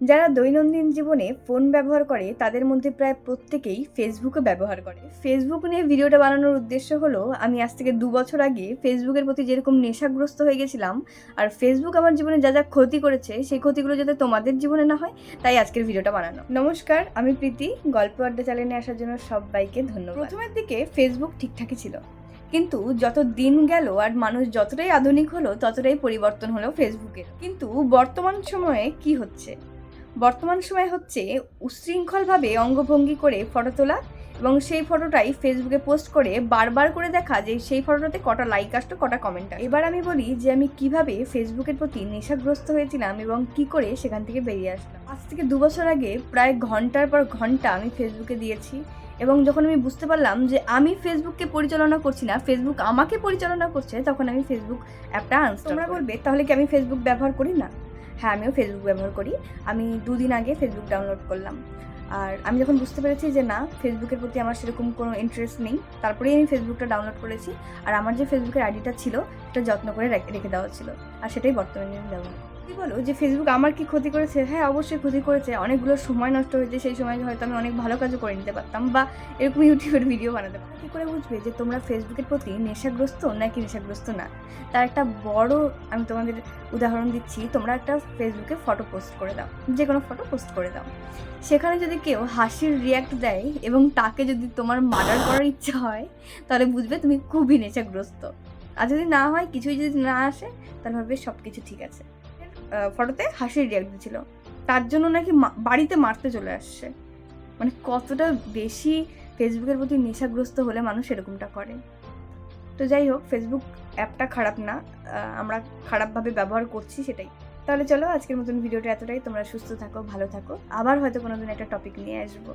যারা দৈনন্দিন জীবনে ফোন ব্যবহার করে তাদের মধ্যে প্রায় প্রত্যেকেই ফেসবুকও ব্যবহার করে। ফেসবুক নিয়ে ভিডিওটা বানানোর উদ্দেশ্য হলো, আমি আজ থেকে ২ বছর আগে ফেসবুকের প্রতি যেরকম নেশাগ্রস্ত হয়ে গেছিলাম, আর ফেসবুক আমার জীবনে যা যা ক্ষতি করেছে সেই ক্ষতিগুলো যাতে তোমাদের জীবনে না হয়, তাই আজকের ভিডিওটা বানানো। নমস্কার, আমি প্রীতি। গল্প আড্ডা চ্যানেলে আসার জন্য সবাইকে ধন্যবাদ। প্রথমের দিকে ফেসবুক ঠিকঠাকই ছিল, কিন্তু যত দিন গেল আর মানুষ যতটাই আধুনিক হলো ততটাই পরিবর্তন হলো ফেসবুকের। কিন্তু বর্তমান সময়ে কি হচ্ছে? বর্তমান সময় হচ্ছে উচ্ছৃঙ্খলভাবে অঙ্গভঙ্গি করে ফটো তোলা এবং সেই ফটোটাই ফেসবুকে পোস্ট করে বারবার করে দেখা যে সেই ফটোটাতে কটা লাইক আসতো, কটা কমেন্ট আসতো। এবার আমি বলি যে আমি কিভাবে ফেসবুকের প্রতি নেশাগ্রস্ত হয়েছিলাম এবং কি করে সেখান থেকে বেরিয়ে আসলাম। আজ থেকে ২ বছর আগে প্রায় ঘন্টার পর ঘন্টা আমি ফেসবুকে দিয়েছি, এবং যখন আমি বুঝতে পারলাম যে আমি ফেসবুককে পরিচালনা করছি না, ফেসবুক আমাকে পরিচালনা করছে, তখন আমি ফেসবুক অ্যাপটা আনইনস্টল। তোমরা বলবে তাহলে কি আমি ফেসবুক ব্যবহার করি না? হ্যাঁ, আমিও ফেসবুক ব্যবহার করি। আমি ২ দিন আগে ফেসবুক ডাউনলোড করলাম। আর আমি যখন বুঝতে পেরেছি যে না, ফেসবুকের প্রতি আমার সেরকম কোনো ইন্টারেস্ট নেই, তারপরেই আমি ফেসবুকটা ডাউনলোড করেছি। আর আমার যে ফেসবুকের আইডিটা ছিল সেটা যত্ন করে রেখে দেওয়া ছিল, আর সেটাই বর্তমানে আমি ব্যবহার করি। কি বলো যে ফেসবুক আমার কি ক্ষতি করেছে? হ্যাঁ, অবশ্যই ক্ষতি করেছে। অনেকগুলো সময় নষ্ট হয়েছে, সেই সময় হয়তো আমি অনেক ভালো কাজও করে নিতে পারতাম, বা এরকম ইউটিউবের ভিডিও বানাতে পারতাম। কী করে বুঝবে যে তোমরা ফেসবুকের প্রতি নেশাগ্রস্ত নাকি নেশাগ্রস্ত না? তার একটা বড় আমি তোমাদের উদাহরণ দিচ্ছি। তোমরা একটা ফেসবুকে ফটো পোস্ট করে দাও, যে কোনো ফটো পোস্ট করে দাও। সেখানে যদি কেউ হাসির রিয়্যাক্ট দেয় এবং তাকে যদি তোমার মার্ডার করার ইচ্ছা হয়, তাহলে বুঝবে তুমি খুবই নেশাগ্রস্ত। আর যদি না হয়, কিছুই যদি না আসে, তাহলে ভাববে সব কিছু ঠিক আছে। ফটোতে হাসির রিয়্যাক্ট দিচ্ছিল, তার জন্য নাকি বাড়িতে মারতে চলে আসছে। মানে কতটা বেশি ফেসবুকের প্রতি নেশাগ্রস্ত হলে মানুষ এরকমটা করে। তো যাই হোক, ফেসবুক অ্যাপটা খারাপ না, আমরা খারাপভাবে ব্যবহার করছি, সেটাই। তাহলে চলো, আজকের মতন ভিডিওটা এতটাই। তোমরা সুস্থ থাকো, ভালো থাকো। আবার হয়তো কোনো দিন একটা টপিক নিয়ে আসবো।